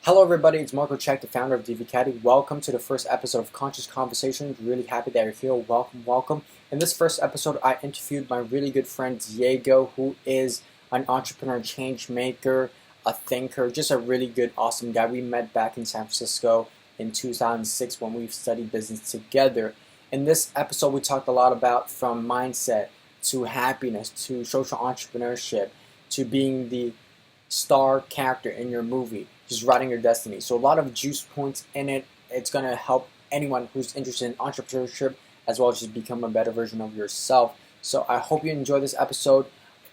Hello, everybody. It's Marco Check, the founder of Divicati. Welcome to the first episode of Conscious Conversations. Really happy that you're here. Welcome, welcome. In this first episode, I interviewed my really good friend Diego, who is an entrepreneur, change maker, a thinker, just a really good, awesome guy. We met back in San Francisco in 2006 when we studied business together. In this episode, we talked a lot about from mindset to happiness to social entrepreneurship to being the star character in your movie, just writing your destiny. So a lot of juice points in it. It's going to help anyone who's interested in entrepreneurship as well as just become a better version of yourself. So I hope you enjoy this episode.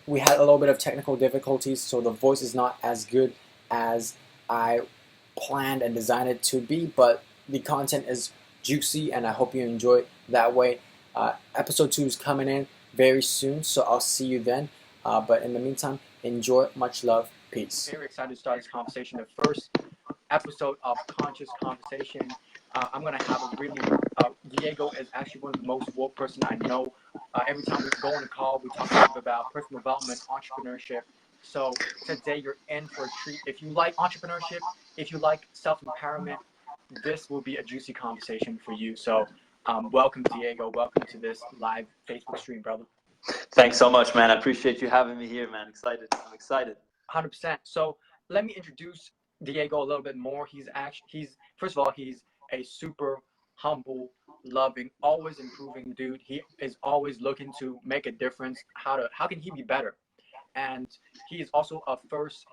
We had a little bit of technical difficulties, so the voice is not as good as I planned and designed it to be, but the content is juicy and I hope you enjoy it that way. Episode 2 is coming in very soon, so I'll see you then. But in the meantime, enjoy. Much love. Peace. Very excited to start this conversation. The first episode of Conscious Conversation. I'm gonna have a really. Diego is actually one of the most woke person I know. Every time we go on a call, we talk about personal development, entrepreneurship. So today you're in for a treat. If you like entrepreneurship, if you like self-empowerment, this will be a juicy conversation for you. So welcome, Diego. Welcome to this live Facebook stream, brother. Thanks so much, man. I appreciate you having me here, man. I'm excited. 100%. So let me introduce Diego a little bit more. He's first of all, he's a super humble, loving, always improving dude. He is always looking to make a difference. How can he be better? And he is also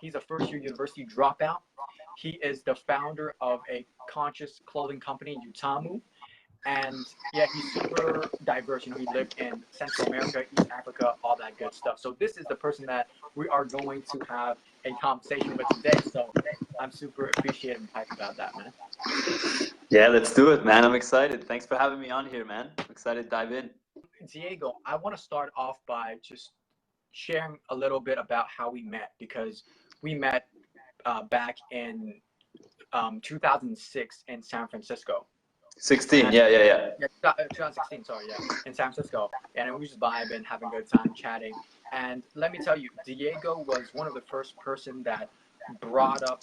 he's a first year university dropout. He is the founder of a conscious clothing company, Utamu. And yeah, he's super diverse. He lived in Central America, East Africa, all that good stuff. So this is the person that we are going to have a conversation with today. So I'm super appreciative and hyped about that, man. Yeah, let's do it, man. I'm excited. Thanks for having me on here, man. I'm excited to dive in. Diego, I want to start off by just sharing a little bit about how we met, because we met back in 2006 in San Francisco. 16, yeah. 2016, sorry, yeah, in San Francisco. And we just vibing, having a good time, chatting. And let me tell you, Diego was one of the first person that brought up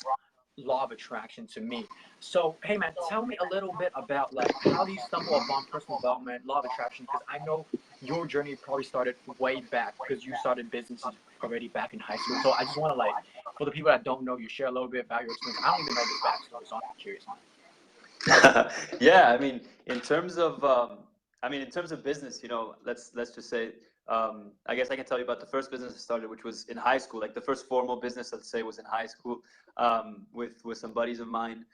law of attraction to me. So, hey man, tell me a little bit about like how do you stumble upon personal development, law of attraction? Because I know your journey probably started way back because you started businesses already back in high school. So I just want to like, for the people that don't know, you share a little bit about your experience. I don't even know this backstory, so I'm curious, man. Yeah, in terms of business, let's just say, I guess I can tell you about the first business I started, which was in high school. Like the first formal business, let's say, was in high school, with some buddies of mine.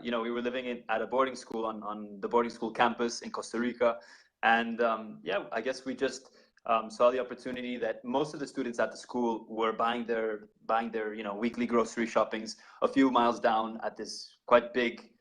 We were living at a boarding school on the boarding school campus in Costa Rica, and yeah, I guess we just saw the opportunity that most of the students at the school were buying their weekly grocery shoppings a few miles down at this quite big.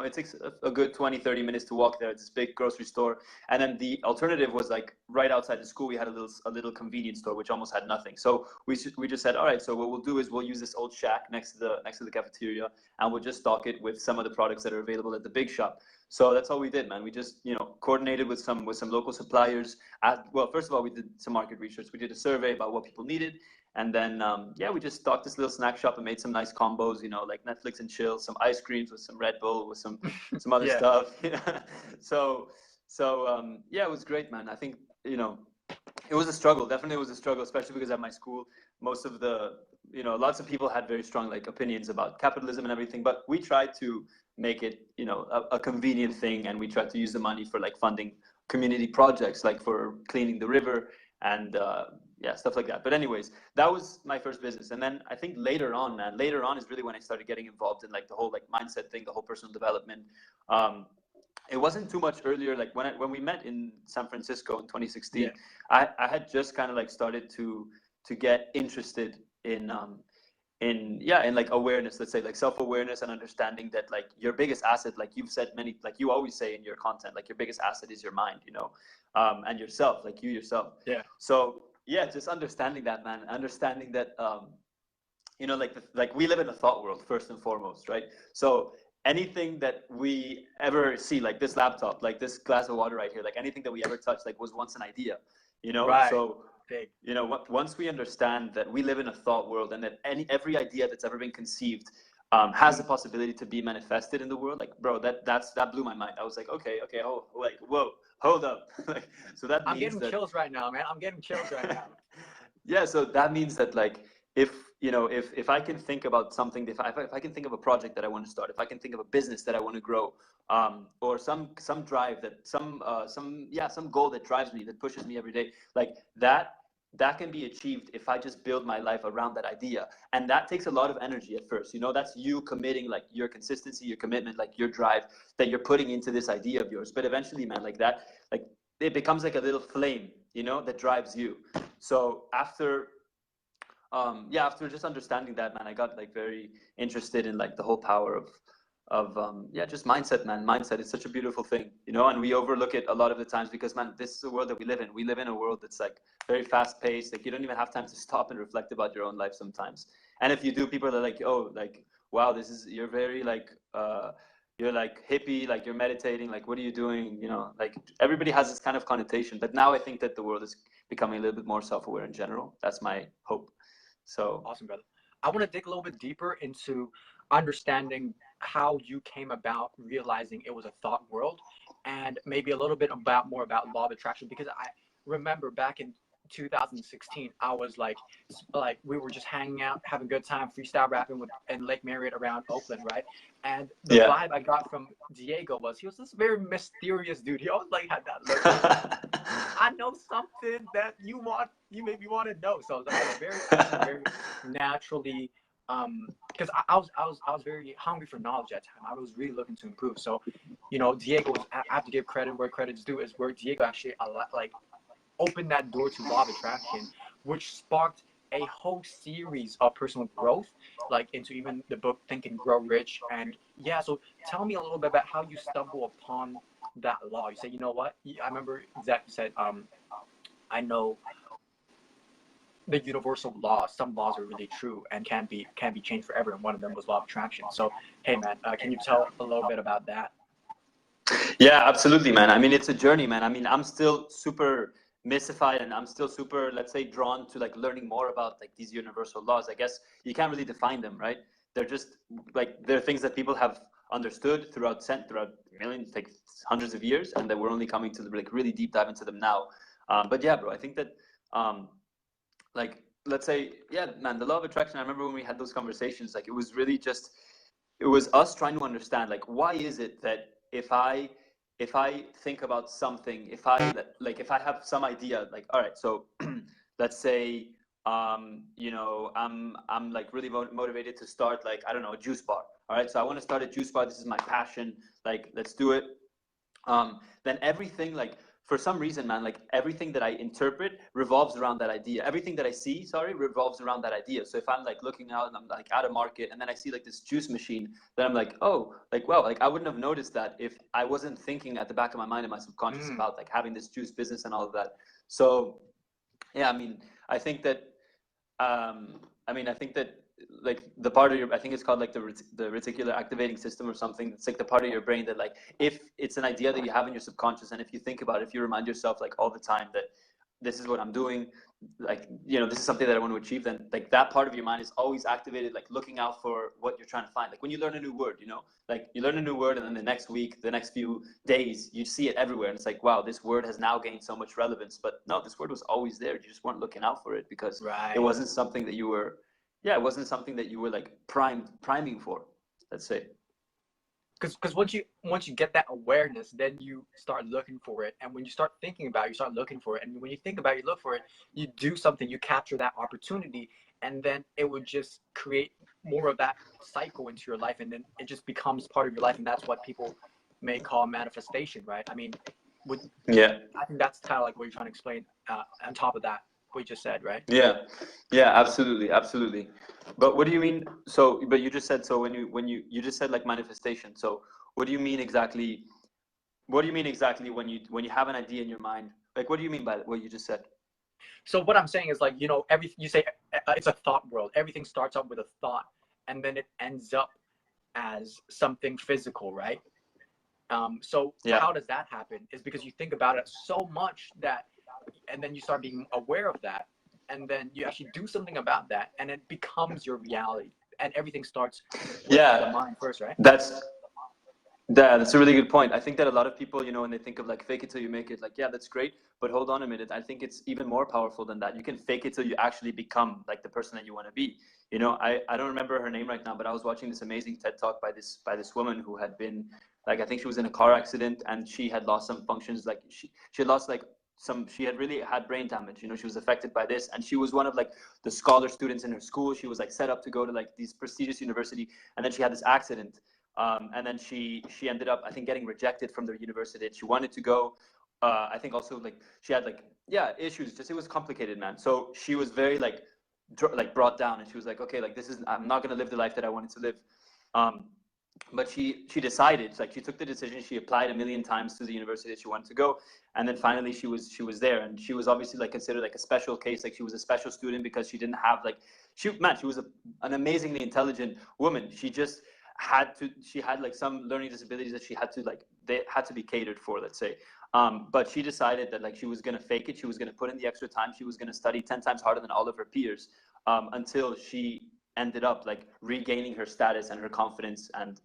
It takes a good 20-30 minutes to walk there. It's this big grocery store. And then the alternative was like right outside the school, we had a little convenience store, which almost had nothing. So we just said, all right, so what we'll do is we'll use this old shack next to the cafeteria, and we'll just stock it with some of the products that are available at the big shop. So that's all we did, man. We just, coordinated with some local suppliers. Well, first of all, we did some market research. We did a survey about what people needed. And then, we just stocked this little snack shop and made some nice combos, like Netflix and chill, some ice creams with some Red Bull, with some other stuff. Yeah, it was great, man. I think, it was a struggle. Definitely it was a struggle, especially because at my school, most of lots of people had very strong like opinions about capitalism and everything, but we tried to make it, a convenient thing. And we tried to use the money for like funding community projects, like for cleaning the river and, yeah, stuff like that. But anyways, that was my first business. And then I think later on is really when I started getting involved in like the whole like mindset thing, the whole personal development. It wasn't too much earlier. Like when we met in San Francisco in 2016, I had just kind of like started to get interested in like awareness, let's say, like self-awareness and understanding that like your biggest asset, like you've said like you always say in your content, like your biggest asset is your mind, and yourself, like you yourself. Yeah. So yeah, just understanding that, man. Understanding that, like we live in a thought world first and foremost, right? So anything that we ever see, like this laptop, like this glass of water right here, like anything that we ever touch, like was once an idea, Right. So once we understand that we live in a thought world and that every idea that's ever been conceived has the possibility to be manifested in the world. Like, bro, that blew my mind. I was like, okay, like, whoa, hold up. Like, so that I'm means getting that, chills right now, man. I'm getting chills right now. yeah, so that means that, like, if you know, if I can think about something, if I can think of a project that I want to start, if I can think of a business that I want to grow, or some drive that some goal that drives me, that pushes me every day, like that can be achieved if I just build my life around that idea. And that takes a lot of energy at first. You know, that's you committing, like, your consistency, your commitment, like your drive that you're putting into this idea of yours. But eventually, man, like that, like, it becomes like a little flame, you know, that drives you. So after just understanding that, man, I got like very interested in like the whole power of just mindset, man. Mindset is such a beautiful thing, you know, and we overlook it a lot of the times because, man, this is the world that we live in. We live in a world that's like very fast paced. Like, you don't even have time to stop and reflect about your own life sometimes. And if you do, people are like, oh, like, wow, you're very like you're like hippie, like you're meditating, like what are you doing, you know, like everybody has this kind of connotation. But now I think that the world is becoming a little bit more self-aware in general. That's my hope. So Awesome, brother. I want to dig a little bit deeper into understanding how you came about realizing it was a thought world, and maybe a little bit about more about law of attraction, because I remember back in 2016 I was like we were just hanging out, having a good time, freestyle rapping with in Lake Marriott around Oakland, right? And the yeah. vibe I got from Diego was he was this very mysterious dude. He always like had that look like I know something that you maybe want to know. So I was very actually very naturally because I was very hungry for knowledge at the time. I was really looking to improve. So, you know, Diego was, I have to give credit where credit's due, is where Diego actually like opened that door to law of attraction, which sparked a whole series of personal growth, like into even the book Think and Grow Rich. And yeah, so tell me a little bit about how you stumble upon that law. You said, you know what? I remember exactly said, I know the universal laws. Some laws are really true and can be changed forever. And one of them was law of attraction. So, hey man, can you tell a little bit about that? Yeah, absolutely, man. I mean, it's a journey, man. I mean, I'm still super mystified, and I'm still super, let's say, drawn to like learning more about like these universal laws. I guess you can't really define them, right? They're just like, they're things that people have understood throughout millions, like hundreds of years, and that we're only coming to like really deep dive into them now. But yeah, bro, I think that um, like, let's say, yeah, man, the law of attraction. I remember when we had those conversations, like, it was really just, it was us trying to understand, like, why is it that if I think about something, if I have some idea, like, all right, so let's say, you know, I'm like really motivated to start, like, I don't know, a juice bar. All right, so I want to start a juice bar. This is my passion. Like, let's do it. Then everything, like, for some reason, man, like, everything that I interpret revolves around that idea. Everything that I see, sorry, revolves around that idea. So if I'm like looking out and I'm like at a market, and then I see like this juice machine, then I'm like, oh, like, well, like, I wouldn't have noticed that if I wasn't thinking at the back of my mind and my subconscious Mm. about like having this juice business and all of that. So yeah, I mean, I think that I think that, like, the part of your, I think it's called like the reticular activating system or something. It's like the part of your brain that, like, if it's an idea that you have in your subconscious, and if you think about it, if you remind yourself like all the time that this is what I'm doing, like, you know, this is something that I want to achieve, then like that part of your mind is always activated, like looking out for what you're trying to find. Like when you learn a new word, you know, like you learn a new word, and then the next week, the next few days, you see it everywhere, and it's like, wow, this word has now gained so much relevance. But no, this word was always there. You just weren't looking out for it because it Right. wasn't something that you were, yeah, it wasn't something that you were like priming for, let's say. Because once you get that awareness, then you start looking for it, and when you start thinking about it, you start looking for it, and when you think about it, you look for it, you do something, you capture that opportunity, and then it would just create more of that cycle into your life, and then it just becomes part of your life, and that's what people may call manifestation, right? I mean, would Yeah. I think that's kind of like what you're trying to explain, on top of that what you just said, right? Yeah, yeah, absolutely, absolutely. But what do you mean? So, but you just said, so when you just said like manifestation. So, what do you mean exactly? What do you mean exactly when you have an idea in your mind? Like, what do you mean by what you just said? So what I'm saying is, like, you know, every you say it's a thought world. Everything starts up with a thought, and then it ends up as something physical, right? So Yeah. how does that happen? Is because you think about it so much that, and then you start being aware of that, and then you actually do something about that, and it becomes your reality. and everything starts with the Yeah, mind first, right? that's that's a really good point. I think that a lot of people, when they think of like fake it till you make it, like, yeah, that's great, but hold on a minute. I think it's even more powerful than that. You can fake it till you actually become like the person that you want to be. I don't remember her name right now, but I was watching this amazing TED talk by this woman who had been like, I think she was in a car accident and she had lost some functions. Like she had lost like she had really had brain damage. She was affected by this, and she was one of like the scholar students in her school. She was like set up to go to like these prestigious university, and then she had this accident. And then she ended up, I think, getting rejected from the university. And she wanted to go. I think also like she had like, yeah, issues. Just it was complicated, man. So she was very like brought down, and she was like, okay, like I'm not gonna live the life that I wanted to live. Um, but she decided, like she took the decision. She applied a million times to the university that she wanted to go, and then finally she was there. And she was obviously like considered like a special case. Like she was a special student because she didn't have like she was an amazingly intelligent woman. She had like some learning disabilities that they had to be catered for, let's say. But she decided that like she was going to fake it. She was going to put in the extra time. She was going to study 10 times harder than all of her peers, until she ended up like regaining her status and her confidence. And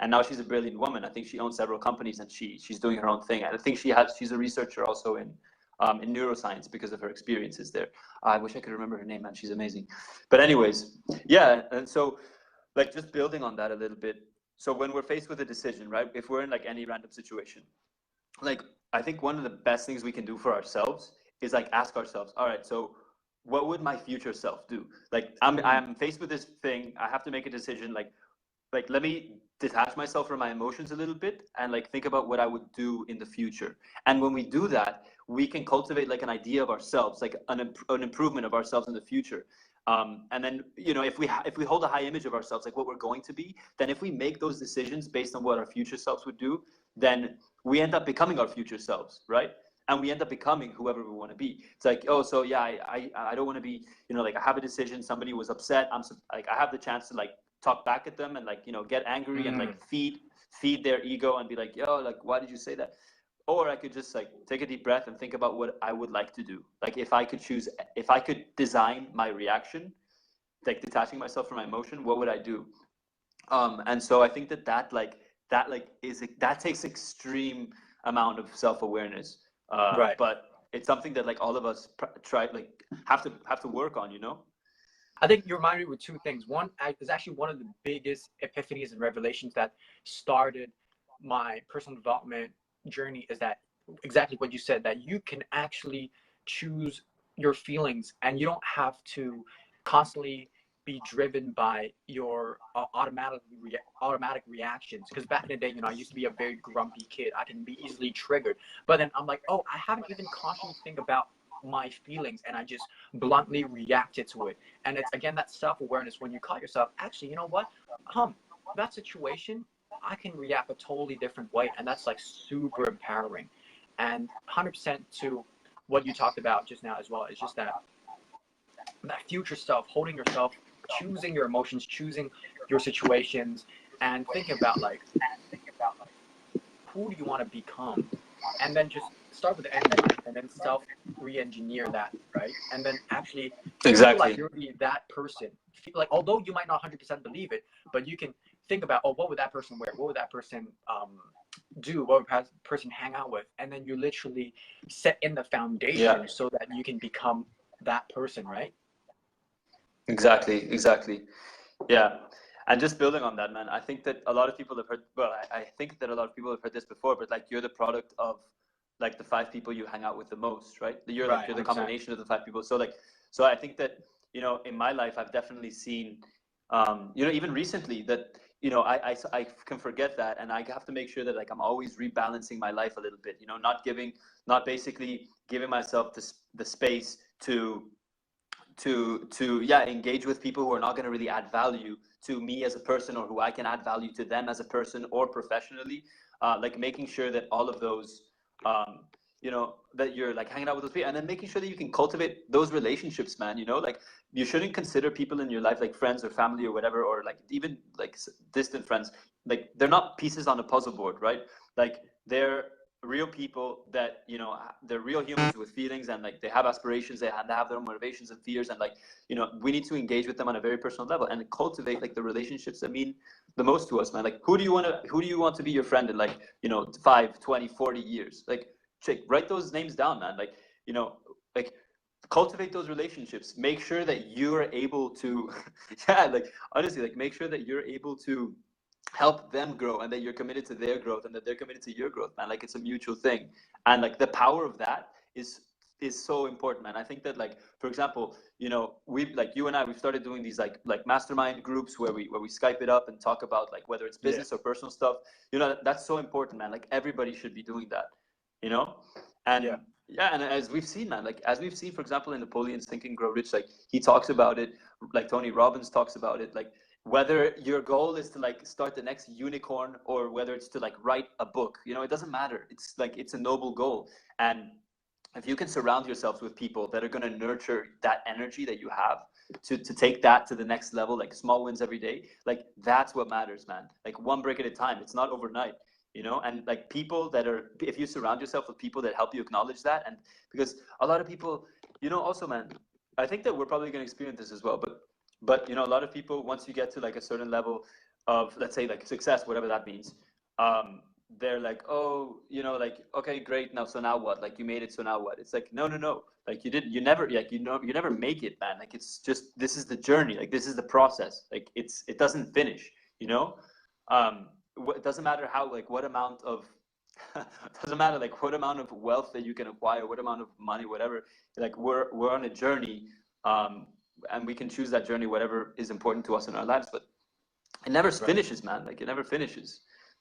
now she's a brilliant woman. I think she owns several companies, and she's doing her own thing. And I think she's a researcher also in neuroscience because of her experiences there. I wish I could remember her name, man. She's amazing. But anyways, yeah. And so like just building on that a little bit. So when we're faced with a decision, right? If we're in like any random situation, like I think one of the best things we can do for ourselves is like ask ourselves, all right, so what would my future self do? Like Mm. I'm faced with this thing. I have to make a decision. Like let me detach myself from my emotions a little bit and like think about what I would do in the future. And when we do that, we can cultivate like an idea of ourselves, like an improvement of ourselves in the future. And then if we hold a high image of ourselves, like what we're going to be, then if we make those decisions based on what our future selves would do, then we end up becoming our future selves, right? And we end up becoming whoever we want to be. It's like, oh, so yeah, I don't want to be, like I have a decision, somebody was upset, like I have the chance to like talk back at them and like get angry and Mm. like feed their ego and be like, yo, like why did you say that? Or I could just like take a deep breath and think about what I would like to do. Like if I could design my reaction, like detaching myself from my emotion, what would I do? And so I think that takes extreme amount of self-awareness. Right. But it's something that like all of us try like have to work on, I think you reminded me with two things. One, is actually one of the biggest epiphanies and revelations that started my personal development journey is that exactly what you said, that you can actually choose your feelings and you don't have to constantly be driven by your automatic reactions. Because back in the day, I used to be a very grumpy kid. I can be easily triggered. But then I'm like, oh, I haven't even consciously think about my feelings, and I just bluntly reacted to it. And it's again that self-awareness when you call yourself, actually, you know what, that situation, I can react a totally different way, and that's like super empowering. And 100% to what you talked about just now as well is just that future self, holding yourself, choosing your emotions, choosing your situations, and thinking about like, who do you want to become, and then just start with the end in mind and then self re-engineer that, right? And then actually feel like Exactly. you're that person. Feel like, although you might not 100% believe it, but you can think about, oh, what would that person wear, what would that person do, what would that person hang out with, and then you literally set in the Yeah. foundation so that you can become that person, right? Exactly. Yeah. And just building on that, man, I think that a lot of people have heard, well, I think that a lot of people have heard this before, but like you're the product of like the five people you hang out with the most, right? Right, You're the 100%. combination of the five people. So I think that, in my life, I've definitely seen, even recently that, I can forget that. And I have to make sure that like I'm always rebalancing my life a little bit, not basically giving myself the space to yeah, engage with people who are not going to really add value to me as a person, or who I can add value to them as a person or professionally. Like making sure that all of those that you're like hanging out with those people, and then making sure that you can cultivate those relationships, man. Like you shouldn't consider people in your life like friends or family or whatever, or like even like distant friends, like they're not pieces on a puzzle board, right? Like real people that, you know, they're real humans with feelings, and like they have aspirations, they have their own motivations and fears, and like, you know, we need to engage with them on a very personal level and cultivate like the relationships that mean the most to us, man. Like, who do you want to be your friend in, like, you know, 5, 20, 40 years? Like, write those names down, man. Like, you know, like, cultivate those relationships. Make sure that you're able to yeah, like, honestly, like, make sure that you're able to help them grow, and that you're committed to their growth, and that they're committed to your growth, man. Like, it's a mutual thing. And like the power of that is so important, man. I think that, like, for example, you know, we, like, you and I, we've started doing these like mastermind groups where we Skype it up and talk about, like, whether it's Yeah. business or personal stuff. You know, that's so important, man. Like, everybody should be doing that, you know. Yeah. And yeah, and as we've seen, man, like, as we've seen, for example, in Napoleon's Think and Grow Rich, like, he talks about it, like Tony Robbins talks about it, like, whether your goal is to like start the next unicorn, or whether it's to like write a book, you know, it doesn't matter. It's like, it's a noble goal. And if you can surround yourselves with people that are going to nurture that energy that you have to take that to the next level, like small wins every day, like, that's what matters, man. Like, one brick at a time. It's not overnight, you know. And like, people that are, if you surround yourself with people that help you acknowledge that, and because a lot of people, you know, also, man, I think that we're probably going to experience this as well, but you know, a lot of people, once you get to like a certain level of, let's say, like success, whatever that means, they're like, oh, you know, like, okay, great, now, so now what? Like, you made it, so now what? It's like, no, no, no. Like, you never, like, you know, you never make it, man. Like, it's just, this is the journey. Like, this is the process. Like, it doesn't finish, you know. It doesn't matter how, like, what amount of it doesn't matter like what amount of wealth that you can acquire, what amount of money, whatever. Like, we're on a journey, and we can choose that journey, whatever is important to us in our lives. But it never Right. finishes, man. Like, it never finishes.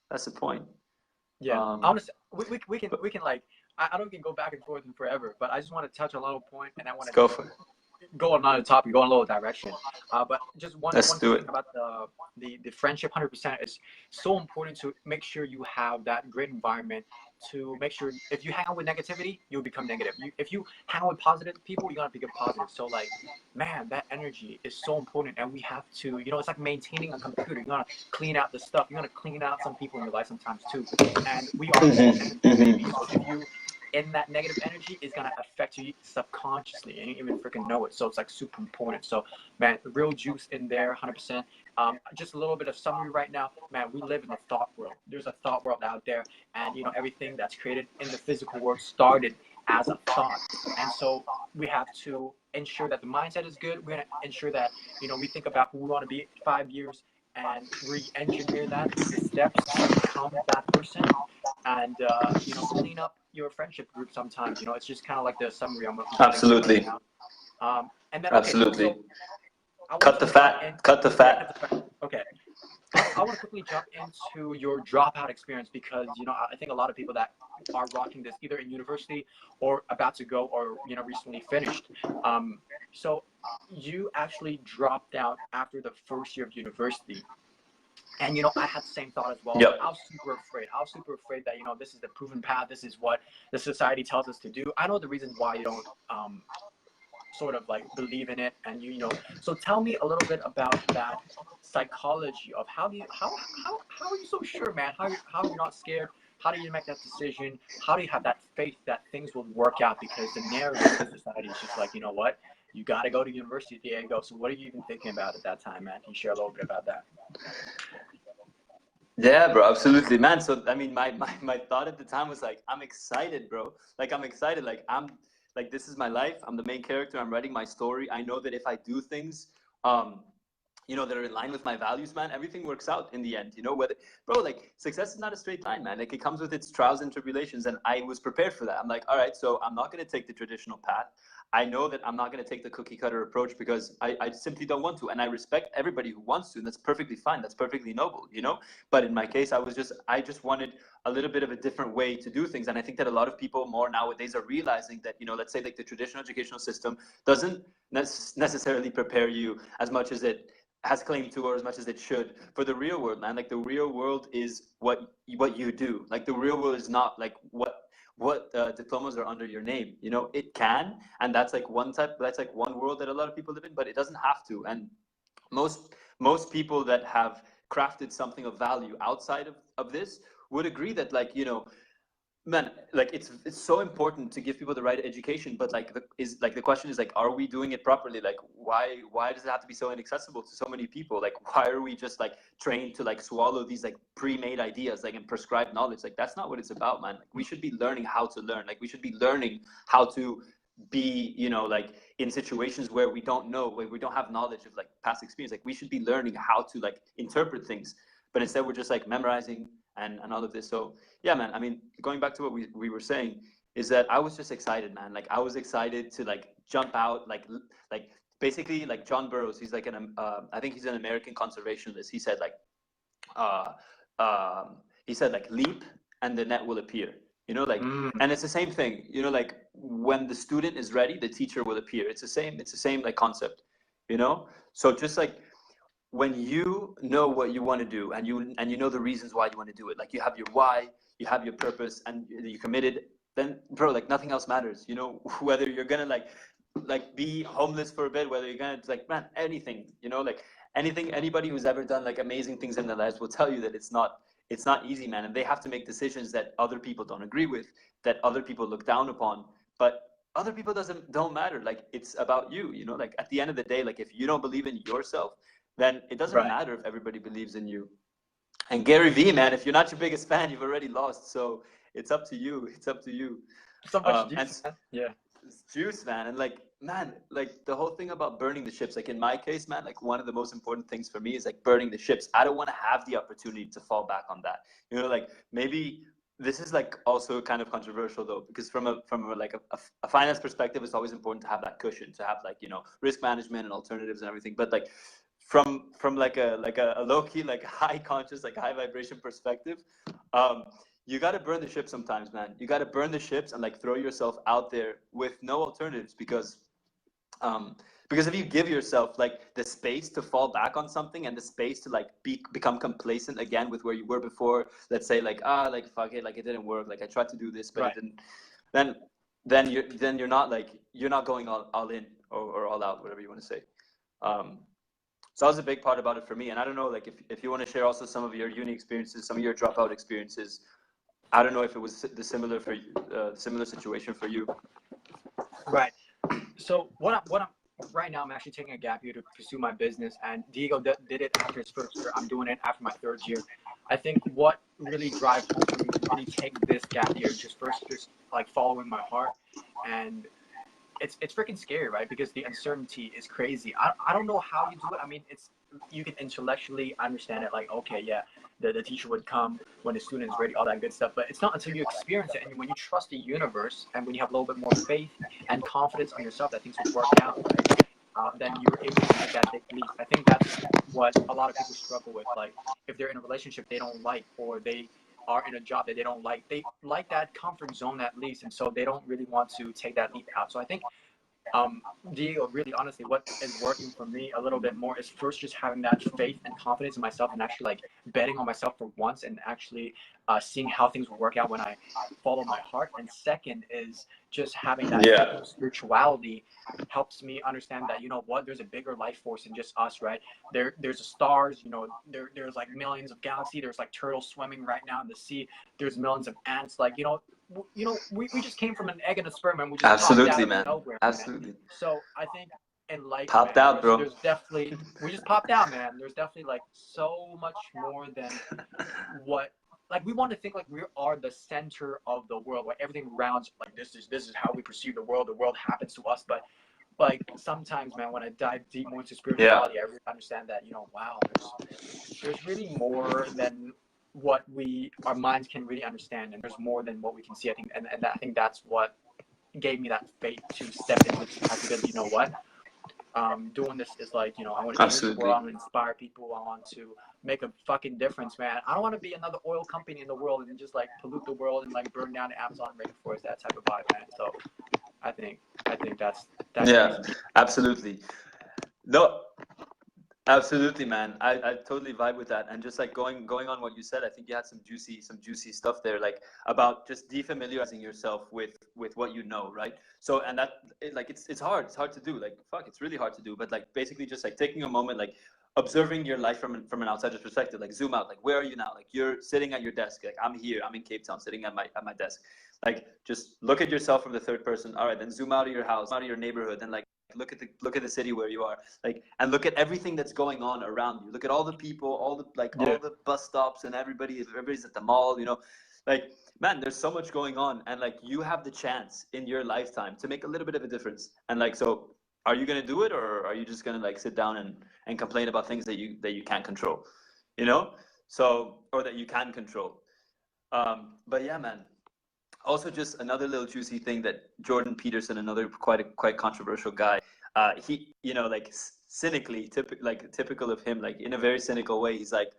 That's the point. Yeah. Um, Honestly, we can like I don't can go back and forth and forever, but I just want to touch a little point, and I want let's to go just for it. go on another topic, go in a little direction. But just Let's one do quick it. thing about the friendship. 100% is so important to make sure you have that great environment. To make sure if you hang out with negativity, you'll become negative. If you hang out with positive people, you're gonna become positive. So like, man, that energy is so important, and we have to, you know, it's like maintaining a computer. You're gonna clean out the stuff. You're gonna clean out some people in your life sometimes too. And we are all energy babies. So if you in that negative energy is gonna affect you subconsciously, and you even freaking know it. So it's like super important. So man, real juice in there, 100%. Just a little bit of summary right now, man. We live in a thought world. There's a thought world out there, and you know everything that's created in the physical world started as a thought. And so we have to ensure that the mindset is good. We're gonna ensure that, you know, we think about who we want to be 5 years and re-engineer that, the steps to become that person, and you know, clean up your friendship group sometimes. You know, it's just kind of like the summary I'm giving you right Absolutely. now. And then okay, Absolutely. so I want Cut to the jump fat. into, Cut the yeah, fat. okay. I want to quickly jump into your dropout experience, because you know I think a lot of people that are watching this either in university or about to go, or you know, recently finished. So you actually dropped out after the first year of university. And you know, I had the same thought as well. Yep. I was super afraid. I was super afraid that, you know, this is the proven path. This is what the society tells us to do. I know the reasons why you don't sort of like believe in it, and you know. So tell me a little bit about that psychology of how do you how are you so sure, man? How are you not scared? How do you make that decision? How do you have that faith that things will work out? Because the narrative in society is just like, you know what, you got to go to university. There you go. So what are you even thinking about at that time, man? Can you share a little bit about that? Yeah, bro, absolutely, man. So I mean, my thought at the time was like, I'm excited, bro. Like, I'm excited. Like, I'm like, this is my life. I'm the main character. I'm writing my story. I know that if I do things, um, you know, that are in line with my values, man, everything works out in the end. You know, whether, bro, like, success is not a straight line, man. Like, it comes with its trials and tribulations, and I was prepared for that. I'm like, all right, so I'm not going to take the traditional path. I know that I'm not going to take the cookie cutter approach, because I simply don't want to. And I respect everybody who wants to, and that's perfectly fine. That's perfectly noble, you know? But in my case, I just wanted a little bit of a different way to do things. And I think that a lot of people more nowadays are realizing that, you know, let's say like the traditional educational system doesn't necessarily prepare you as much as it has claimed to, or as much as it should, for the real world, man. Like, the real world is what you do. Like, the real world is not like what diplomas are under your name. You know, it can, and that's like that's like one world that a lot of people live in, but it doesn't have to. And most people that have crafted something of value outside of this would agree that, like, you know, Man, like it's so important to give people the right education, but like the question is like, are we doing it properly? Like why does it have to be so inaccessible to so many people? Like why are we just like trained to like swallow these like pre-made ideas like and prescribed knowledge? Like that's not what it's about, man. Like we should be learning how to learn. Like we should be learning how to be, you know, like in situations where we don't know, where we don't have knowledge of like past experience. Like we should be learning how to like interpret things, but instead we're just like memorizing and all of this. So yeah, man, I mean, going back to what we were saying is that I was just excited, man. Like I was excited to like jump out, like basically like John Burroughs. He's like I think he's an American conservationist. Uh, he said like leap and the net will appear. You know, like, Mm, and it's the same thing. You know, like when the student is ready, the teacher will appear. It's the same. It's the same like concept. You know, so just like when you know what you want to do and you know the reasons why you want to do it, like you have your why, you have your purpose, and you're committed, then bro, like nothing else matters, you know. Whether you're gonna like be homeless for a bit, whether you're gonna like, man, anything, you know, like anything. Anybody who's ever done like amazing things in their lives will tell you that it's not easy, man, and they have to make decisions that other people don't agree with, that other people look down upon, but other people don't matter. Like it's about you, you know. Like at the end of the day, like if you don't believe in yourself, then it doesn't right. matter if everybody believes in you. And Gary Vee, man, if you're not your biggest fan, you've already lost. So it's up to you. It's up to you. So much And juice, man. Yeah. it's juice, man. And like, man, like the whole thing about burning the ships, like in my case, man, like one of the most important things for me is like burning the ships. I don't want to have the opportunity to fall back on that. You know, like maybe this is like also kind of controversial though, because from a like a finance perspective, it's always important to have that cushion, to have like, you know, risk management and alternatives and everything. But like from like a low key, like high conscious, like high vibration perspective, um, you got to burn the ship sometimes, man. You got to burn the ships and like throw yourself out there with no alternatives, um, because if you give yourself like the space to fall back on something and the space to like become complacent again with where you were before, let's say like, like fuck it, like it didn't work, like I tried to do this but it Right. didn't, then you're not like, you're not going all in, or all out, whatever you want to say. um, so that was a big part about it for me. And I don't know, like if you want to share also some of your uni experiences, some of your dropout experiences. I don't know if it was the similar for you, similar situation for you. Right. So what I'm right now, I'm actually taking a gap year to pursue my business, and Diego did it after his first year. I'm doing it after my third year. I think what really drives home for me to really take this gap year, just like following my heart, and it's freaking scary, right? Because the uncertainty is crazy. I don't know how you do it. I mean, it's you can intellectually understand it, like okay, yeah, the teacher would come when the student is ready, all that good stuff. But it's not until you experience it and when you trust the universe and when you have a little bit more faith and confidence on yourself that things will work out, right? Then you're able to make that big leap. I think that's what a lot of people struggle with. Like if they're in a relationship they don't like, or they are in a job that they don't like, they like that comfort zone at least, and so they don't really want to take that leap out. So I think um, Diego, really honestly, what is working for me a little bit more is first just having that faith and confidence in myself and actually like betting on myself for once and actually seeing how things will work out when I follow my heart. And second is just having that faith Yeah. in spirituality helps me understand that, you know what, there's a bigger life force than just us, right? There's the stars, you know, there's like millions of galaxies, there's like turtles swimming right now in the sea, there's millions of ants, like, we just came from an egg and a sperm and we just popped out Absolutely, of man. nowhere, man. Absolutely. So I think in life, Popped man, out, there's bro. there's definitely we just popped out, man. There's definitely like so much more than what, like, we want to think like we are the center of the world, where everything rounds like this is how we perceive the world. The world happens to us, but like sometimes, man, when I dive deep more into Yeah. spirituality, I really understand that, wow, there's really more than what our minds can really understand, and there's more than what we can see. I think, and I think that's what gave me that faith to step into this path, because you know what, doing this is like, I want to change the world, Absolutely. I want to inspire people, I want to make a fucking difference, man. I don't want to be another oil company in the world and just like pollute the world and like burn down the Amazon rainforest, that type of vibe, man. So I think that's Yeah. crazy. Absolutely. No, Absolutely, man. I totally vibe with that. And just like going on what you said, I think you had some juicy stuff there, like about just defamiliarizing yourself with what you know, right? So and that like it's hard to do. Like fuck, it's really hard to do. But like basically just like taking a moment, like observing your life from an outsider's perspective, like zoom out, like where are you now? Like you're sitting at your desk, like I'm here, I'm in Cape Town, sitting at my desk. Like just look at yourself from the third person. All right, then zoom out of your house, out of your neighborhood, and like look at the city where you are, like, and look at everything that's going on around you. Look at all the people, Yeah. all the bus stops, and everybody's at the mall, like, man, there's so much going on, and like you have the chance in your lifetime to make a little bit of a difference. And like, so are you going to do it, or are you just going to like sit down and complain about things that you can't control, you know so, or that you can control. But yeah, man, also just another little juicy thing that Jordan Peterson, another quite controversial guy, he, like cynically, typical of him, like in a very cynical way, he's like,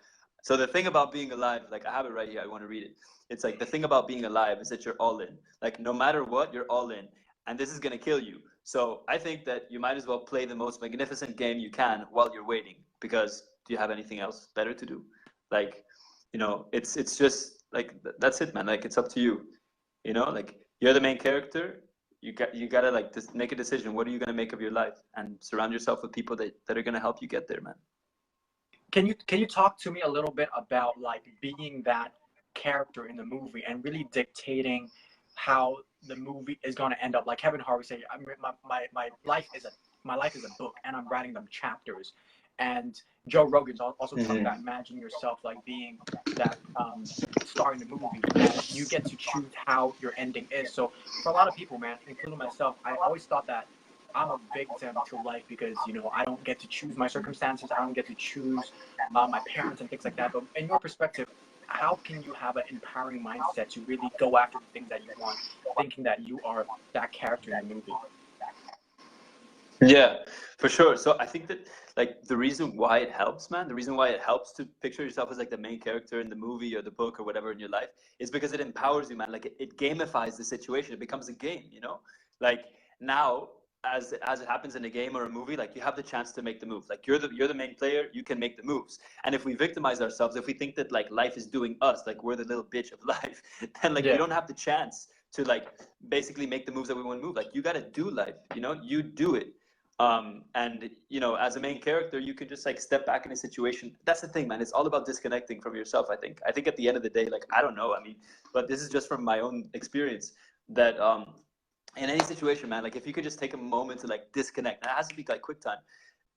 so the thing about being alive, like I have it right here, I want to read it. It's like the thing about being alive is that you're all in. Like no matter what, you're all in, and this is gonna kill you. So I think that you might as well play the most magnificent game you can while you're waiting, because do you have anything else better to do? Like, it's just like that's it, man. Like it's up to you. Like you're the main character. You gotta like just make a decision. What are you gonna make of your life, and surround yourself with people that are gonna help you get there, man. Can you talk to me a little bit about like being that character in the movie and really dictating how the movie is going to end up? Like Kevin Hart said, my life is a book, and I'm writing them chapters. And Joe Rogan's also talking Mm-hmm. about imagine yourself like being that star in the movie, and you get to choose how your ending is. So for a lot of people, man, including myself, I always thought that I'm a victim to life because I don't get to choose my circumstances. I don't get to choose my parents and things like that. But in your perspective, how can you have an empowering mindset to really go after the things that you want, thinking that you are that character in the movie? Yeah, for sure. So I think that like the reason why it helps, man, the reason why it helps to picture yourself as like the main character in the movie or the book or whatever in your life is because it empowers you, man. Like it gamifies the situation. It becomes a game. Like now, as it happens in a game or a movie, like you have the chance to make the move. Like you're the main player, you can make the moves. And if we victimize ourselves, if we think that like life is doing us, like we're the little bitch of life, then like we Yeah. don't have the chance to like basically make the moves that we want to move. Like you got to do life, you do it. And as a main character, you can just like step back in a situation. That's the thing, man. It's all about disconnecting from yourself. I think at the end of the day, like I don't know, I mean, but this is just from my own experience, that in any situation, man, like if you could just take a moment to like disconnect, and it has to be like quick time,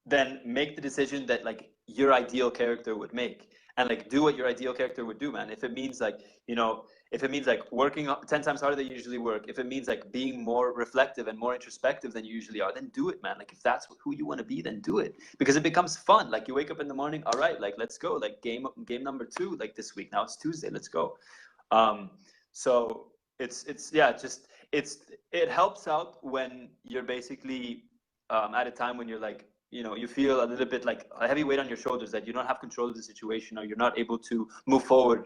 then make the decision that like your ideal character would make, and like do what your ideal character would do, man. If it means like, if it means like working 10 times harder than you usually work, if it means like being more reflective and more introspective than you usually are, then do it, man. Like if that's who you want to be, then do it, because it becomes fun. Like you wake up in the morning, all right, like let's go, like game number 2, like this week, now it's Tuesday, let's go. So it's yeah, just it helps out when you're basically at a time when you're like, you feel a little bit like a heavy weight on your shoulders, that you don't have control of the situation, or you're not able to move forward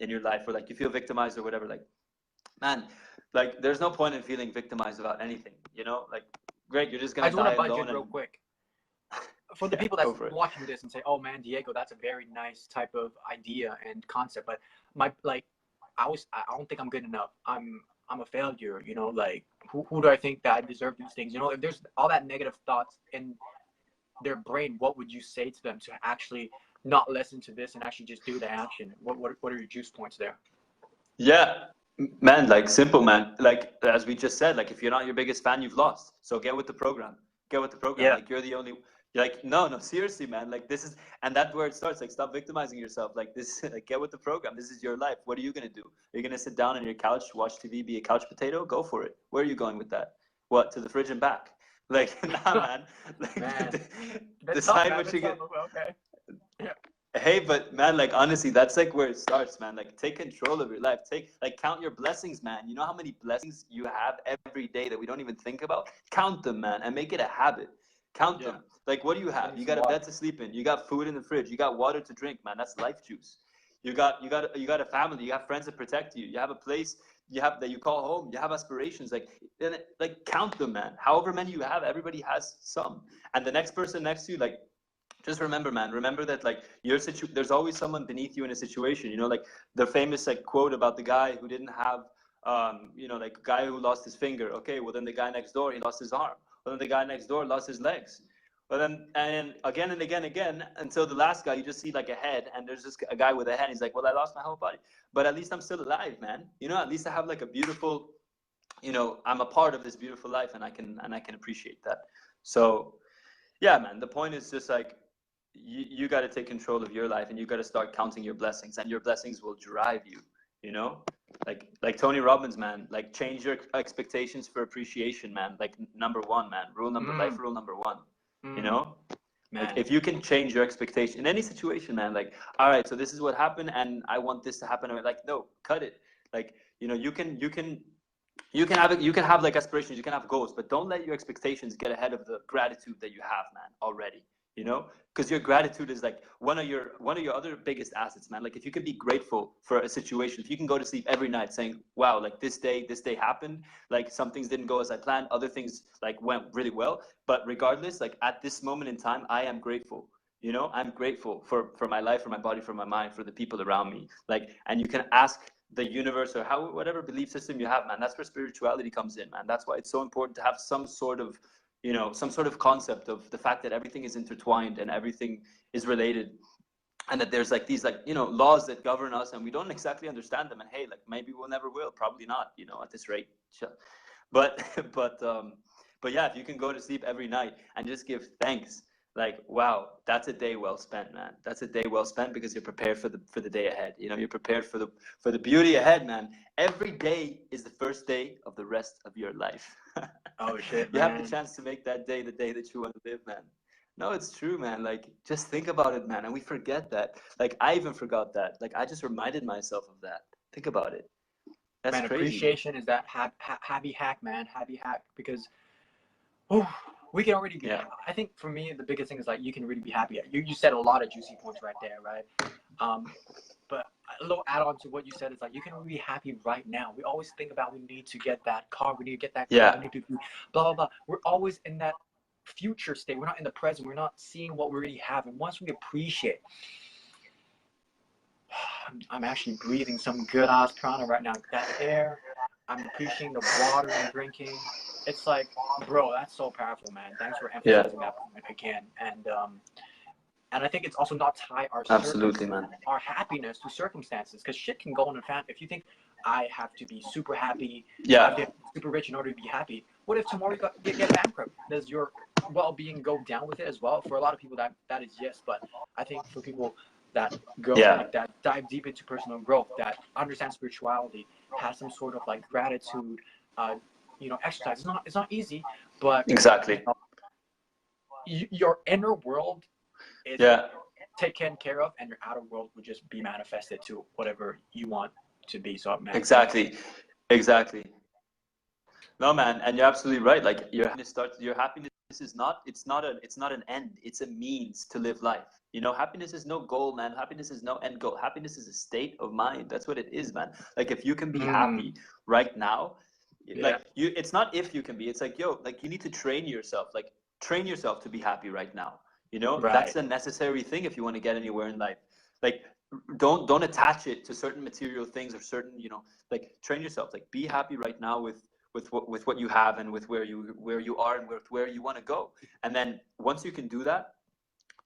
in your life, or like you feel victimized or whatever. Like, man, like there's no point in feeling victimized about anything, like, great, you're just I gonna just want die to budge alone. in real And quick for the yeah, people go that's for it. watching this and say, "Oh man, Diego, that's a very nice type of idea and concept." But my like, I don't think I'm good enough. I'm a failure. Like who do I think that I deserve these things? If there's all that negative thoughts in their brain, what would you say to them to actually not listen to this and actually just do the action? What are your juice points there? Yeah, man, like simple, man. Like as we just said, like if you're not your biggest fan, you've lost. So get with the program. Get with the program. Yeah. Like you're the only. Like no, seriously, man. Like this is, and that's where it starts. Like stop victimizing yourself. Like this, like get with the program. This is your life. What are you gonna do? Are you gonna sit down on your couch, watch TV, be a couch potato? Go for it. Where are you going with that? What, to the fridge and back? Like nah, man. Man, Like bit tough, decide man. what Bit you tough. get. Okay. Yeah. Hey, but man, like honestly, that's like where it starts, man. Like take control of your life. Count your blessings, man. You know how many blessings you have every day that we don't even think about? Count them, man, and make it a habit. Count Yeah. them. Like what do you I have? need You some got a water. bed to sleep in. You got food in the fridge. You got water to drink, man. That's life juice. You got a family. You have friends that protect you. You have a place you have that you call home. You have aspirations. Like count them, man. However many you have, everybody has some. And the next person next to you, like just remember, man, remember that like there's always someone beneath you in a situation, like the famous like quote about the guy who didn't have, like a guy who lost his finger. Okay, well then the guy next door, he lost his arm. Well then the guy next door lost his legs. Well then, and again and again, until the last guy, you just see like a head, and there's just a guy with a head. He's like, well, I lost my whole body, but at least I'm still alive, man. At least I have like a beautiful, I'm a part of this beautiful life, and I can appreciate that. So yeah, man, the point is just like, you got to take control of your life, and you got to start counting your blessings, and your blessings will drive you, like Tony Robbins, man, like change your expectations for appreciation, man. Like number one, man, life rule number one, you know, like if you can change your expectation in any situation, man, like, all right, so this is what happened and I want this to happen. Like, no, cut it. Like, you can have like aspirations, you can have goals, but don't let your expectations get ahead of the gratitude that you have, man, already. Because your gratitude is like one of your other biggest assets, man. Like if you can be grateful for a situation, if you can go to sleep every night saying, wow, like this day happened, like some things didn't go as I planned, other things like went really well, but regardless, like at this moment in time, I am grateful. I'm grateful for my life, for my body, for my mind, for the people around me. Like, and you can ask the universe or whatever belief system you have, man. That's where spirituality comes in, man. That's why it's so important to have some sort of concept of the fact that everything is intertwined and everything is related, and that there's like these like laws that govern us, and we don't exactly understand them, and hey, like maybe we'll never will, probably not, at this rate. But but yeah, if you can go to sleep every night and just give thanks, like, wow, that's a day well spent, man. That's a day well spent, because you're prepared for the day ahead. You're prepared for the beauty ahead, man. Every day is the first day of the rest of your life. Oh shit, You man. have the chance to make that day the day that you want to live, man. No, it's true, man. Like, just think about it, man. And we forget that. Like, I even forgot that. Like, I just reminded myself of that. Think about it. That's man, crazy. Appreciation is that happy hack, man. Happy hack, because we can already be. Yeah. I think for me, the biggest thing is like you can really be happy. You said a lot of juicy points right there, right? But a little add on to what you said is like you can be happy right now. We always think about we need to get that car, we need to get that car, we need to do blah blah blah. We're always in that future state. We're not in the present. We're not seeing what we already have. And once we appreciate, I'm actually breathing some good ass prana right now. That air, I'm appreciating the water I'm drinking. It's like, bro, that's so powerful, man. Thanks for emphasizing that point again. And I think it's also not tie our our happiness to circumstances, because shit can go on and fan. If you think I have to be super happy, I have to be super rich in order to be happy. What if tomorrow you get bankrupt? Does your well-being go down with it as well? For a lot of people, that is yes. But I think for people that go like that, dive deep into personal growth, that understand spirituality, has some sort of like gratitude, exercise. It's not easy, but exactly. Your inner world is taken care of, and your outer world would just be manifested to whatever you want to be. So, man, exactly. No, man, and you're absolutely right. Like your happiness is not an end. It's a means to live life. Happiness is no goal, man. Happiness is no end goal. Happiness is a state of mind. That's what it is, man. Like if you can be happy right now, like it's not if you can be. It's like, yo, like you need to train yourself. Like train yourself to be happy right now. That's a necessary thing if you want to get anywhere in life. Like don't attach it to certain material things or certain, like train yourself. Like be happy right now with what you have, and with where you are, and with where you want to go. And then once you can do that,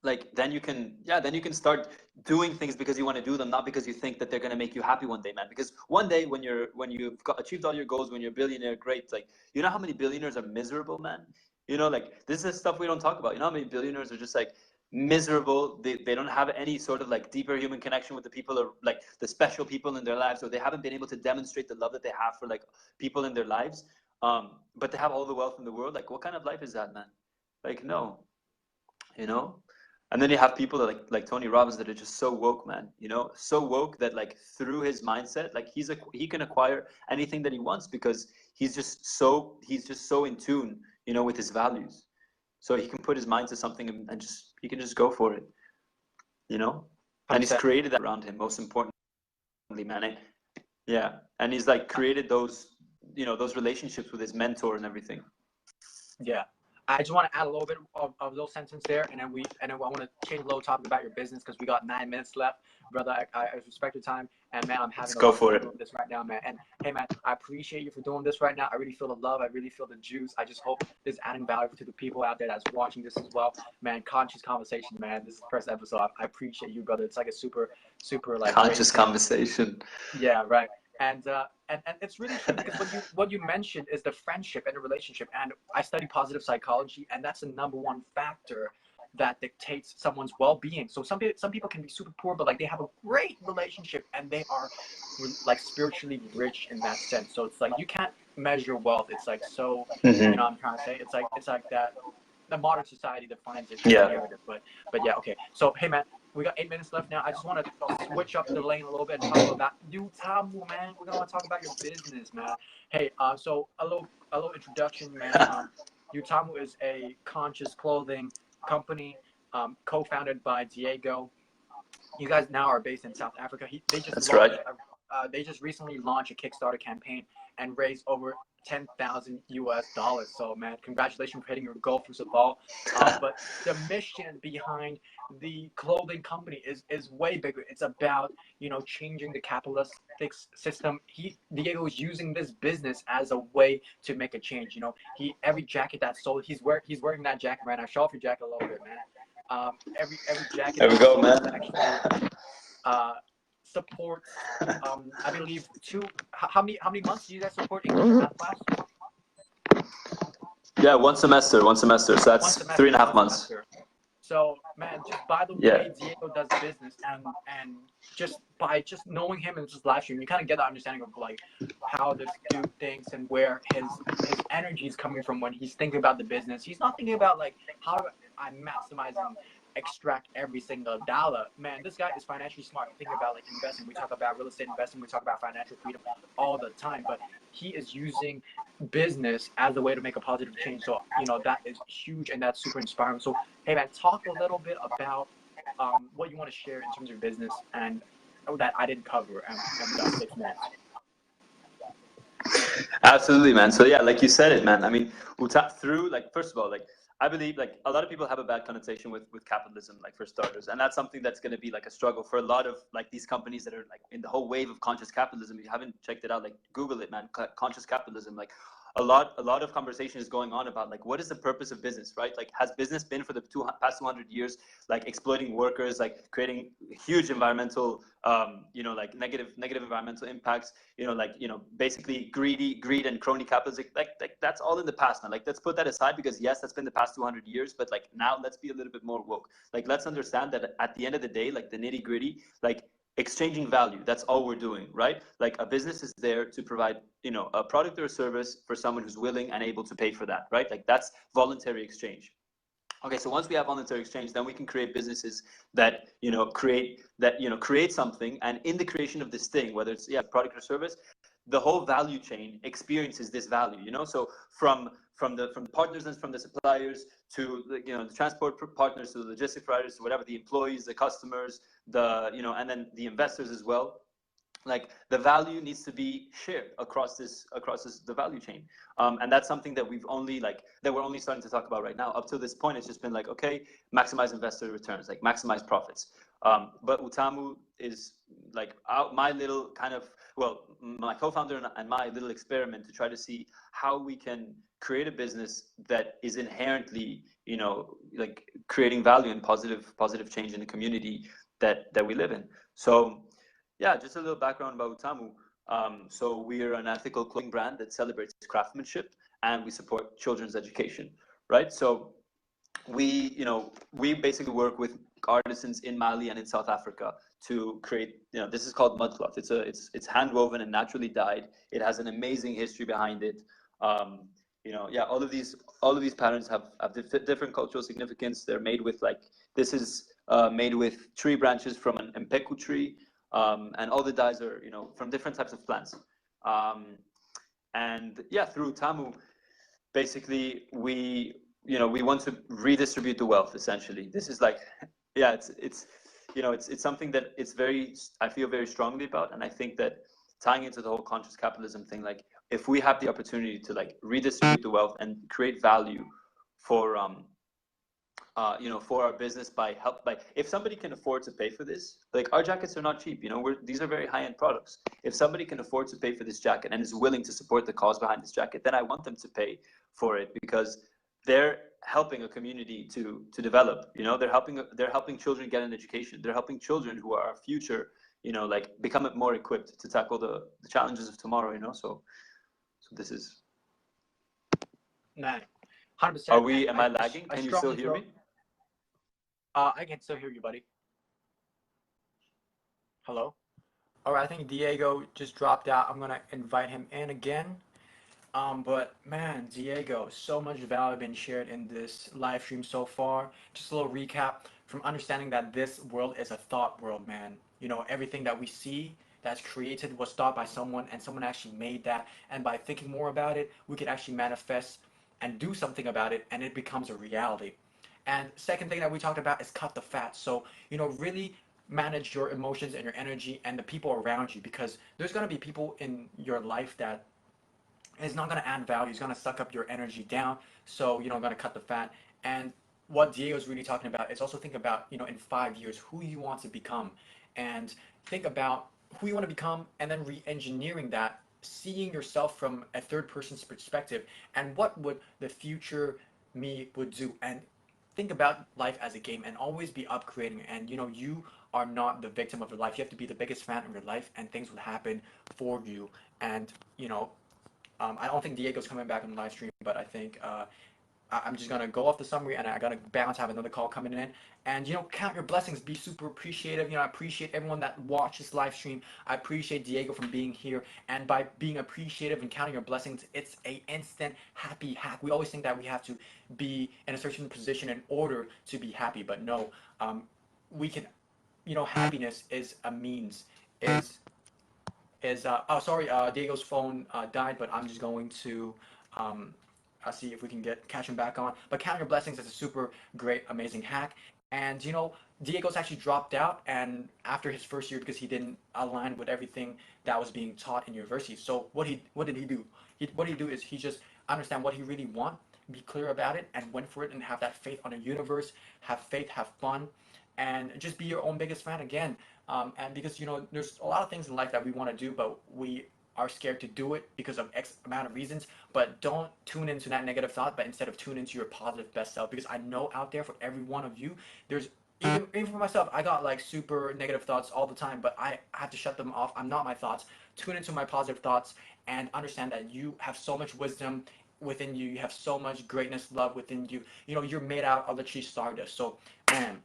like then you can start doing things because you want to do them, not because you think that they're going to make you happy one day, man. Because one day when you've achieved all your goals, when you're a billionaire, great. Like, you know how many billionaires are miserable, man? Like this is stuff we don't talk about. You know how many billionaires are just like miserable? They don't have any sort of like deeper human connection with the people, or like the special people in their lives, or they haven't been able to demonstrate the love that they have for like people in their lives. But they have all the wealth in the world. Like, what kind of life is that, man? Like, no. And then you have people that like Tony Robbins, that are just so woke, man. So woke that like through his mindset, like he can acquire anything that he wants, because he's just so in tune, with his values. So he can put his mind to something, and he can just go for it, And he's created that around him, most importantly, man. And he's like created those, those relationships with his mentor and everything. Yeah. I just want to add a little bit of a little sentence there, and then I want to change a little topic about your business because we got 9 minutes left, brother. I respect your time, and man, I'm Let's having a go lot of for fun it. doing this right now, man. And hey, man, I appreciate you for doing this right now. I really feel the love. I really feel the juice. I just hope this is adding value to the people out there that's watching this as well, man. Conscious conversation, man. This is the first episode. I appreciate you, brother. It's like a super like great Conscious thing. conversation. Yeah, right. And it's really true because what you mentioned is the friendship and the relationship. And I study positive psychology, and that's the number one factor that dictates someone's well-being. So some people can be super poor, but like they have a great relationship and they are like spiritually rich in that sense. So it's like you can't measure wealth. It's like so, you know what I'm trying to say? It's like that the modern society defines it as a Yeah. narrative. But yeah, okay. So hey man, we got 8 minutes left now. I just want to switch up the lane a little bit and talk about Utamu, man. We're gonna want to talk about your business, man. Hey, so a little introduction, man. Utamu is a conscious clothing company, co-founded by Diego. You guys now are based in South Africa. That's right. They just recently launched a Kickstarter campaign and raised over $10,000 US. So man, congratulations for hitting your goal first of all. But the mission behind the clothing company is way bigger. It's about changing the capitalistic system. Diego is using this business as a way to make a change. Every jacket that's sold, he's wearing that jacket right now. Show off your jacket a little bit, man. Every jacket There we that's go, sold is man. actually supports I believe how many months do you guys support English in math class? Yeah, one semester. So that's 3.5 months. So man, just by the way Diego does business and just by knowing him and just live stream, you kind of get the understanding of like how this dude thinks and where his energy is coming from when he's thinking about the business. He's not thinking about like how I maximize and extract every single dollar. Man, this guy is financially smart. Thinking about like investing. We talk about real estate investing. We talk about financial freedom all the time. But he is using business as a way to make a positive change. So that is huge and that's super inspiring. So hey man, talk a little bit about what you want to share in terms of your business and that I didn't cover. And we got 6 minutes. Absolutely, man. So yeah, like you said it, man. I mean, we'll tap through, like, first of all, like, I believe like a lot of people have a bad connotation with capitalism, like for starters, and that's something that's going to be like a struggle for a lot of like these companies that are like in the whole wave of conscious capitalism. If you haven't checked it out, like Google it, man. Conscious capitalism, like a lot of conversation is going on about like what is the purpose of business, right? Like has business been for the past 200 years like exploiting workers, like creating huge environmental like negative environmental impacts, basically greed and crony capitalism, like that's all in the past, man. Like let's put that aside because yes, that's been the past 200 years, but like now let's be a little bit more woke. Like let's understand that at the end of the day, like the nitty gritty, like exchanging value, that's all we're doing, right? Like a business is there to provide a product or a service for someone who's willing and able to pay for that, right? Like that's voluntary exchange. Okay, so once we have voluntary exchange, then we can create businesses that create something, and in the creation of this thing, whether it's product or service, the whole value chain experiences this value. So from the partners and from the suppliers to the transport partners to the logistic providers, whatever, the employees, the customers, and then the investors as well. Like the value needs to be shared across the value chain, and that's something that we're only starting to talk about right now. Up to this point, it's just been like, okay, maximize investor returns, like maximize profits. But Utamu is like my little kind of, my co-founder and my little experiment to try to see how we can create a business that is inherently, like creating value and positive change in the community that we live in. So yeah, just a little background about Utamu. So we are an ethical clothing brand that celebrates craftsmanship and we support children's education, right? So we basically work with artisans in Mali and in South Africa to create, this is called mudcloth. It's hand woven and naturally dyed. It has an amazing history behind it. All of these patterns have different cultural significance. They're made with this is made with tree branches from an mpeku tree. And all the dyes are, from different types of plants. Through Utamu, basically we want to redistribute the wealth. Essentially, this is it's something that I feel very strongly about, and I think that tying into the whole conscious capitalism thing, like if we have the opportunity to like redistribute the wealth and create value for for our business by if somebody can afford to pay for this, like our jackets are not cheap. These are very high end products. If somebody can afford to pay for this jacket and is willing to support the cause behind this jacket, then I want them to pay for it because they're helping a community to develop. They're helping children get an education. They're helping children who are our future. Like become more equipped to tackle the challenges of tomorrow. So this is. Man, 100%. Are we? Am I lagging? I Can you still strongly hear feel. me? I can still hear you, buddy. Hello. All right, I think Diego just dropped out. I'm gonna invite him in again. But man, Diego, so much value been shared in this live stream so far. Just a little recap from understanding that this world is a thought world, man. Everything that we see that's created was thought by someone, and someone actually made that. And by thinking more about it, we could actually manifest and do something about it, and it becomes a reality. And second thing that we talked about is cut the fat. So, really manage your emotions and your energy and the people around you, because there's going to be people in your life that is not going to add value. It's going to suck up your energy down. So, going to cut the fat. And what Diego's really talking about is also think about, in 5 years, who you want to become. And think about who you want to become and then re-engineering that, seeing yourself from a third person's perspective and what would the future me would do. And think about life as a game and always be upgrading. And, you are not the victim of your life. You have to be the biggest fan of your life and things will happen for you. And, I don't think Diego's coming back on the live stream, but I think I'm just gonna go off the summary and I gotta bounce. Have another call coming in, and count your blessings. Be super appreciative. I appreciate everyone that watched this live stream. I appreciate Diego from being here, and by being appreciative and counting your blessings, it's a instant happy hack. We always think that we have to be in a certain position in order to be happy, but no, we can. Happiness is a means. Is oh, sorry, Diego's phone died, but I'm just going to see if we can catch him back on. But count your blessings is a super great, amazing hack. And Diego's actually dropped out, and after his first year because he didn't align with everything that was being taught in university. So what did he do? What he do is he just understand what he really want, be clear about it, and went for it, and have that faith on the universe. Have faith, have fun, and just be your own biggest fan again. And because there's a lot of things in life that we want to do, but we are scared to do it because of X amount of reasons. But don't tune into that negative thought, but instead of tune into your positive best self. Because I know out there for every one of you, there's even for myself, I got like super negative thoughts all the time, but I have to shut them off. I'm not my thoughts. Tune into my positive thoughts and understand that you have so much wisdom within you. You have so much greatness, love within you. You're made out of literally stardust. So, man,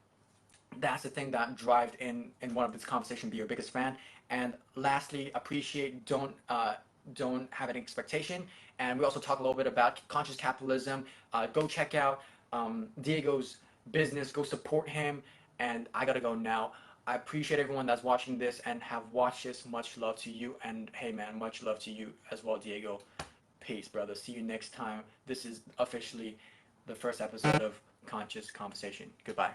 that's the thing that drives in one of this conversation. Be your biggest fan. And lastly, appreciate. Don't have an expectation. And we also talk a little bit about conscious capitalism. Go check out Diego's business. Go support him. And I gotta go now. I appreciate everyone that's watching this and have watched this. Much love to you. And hey, man, much love to you as well, Diego. Peace, brother. See you next time. This is officially the first episode of Conscious Conversation. Goodbye.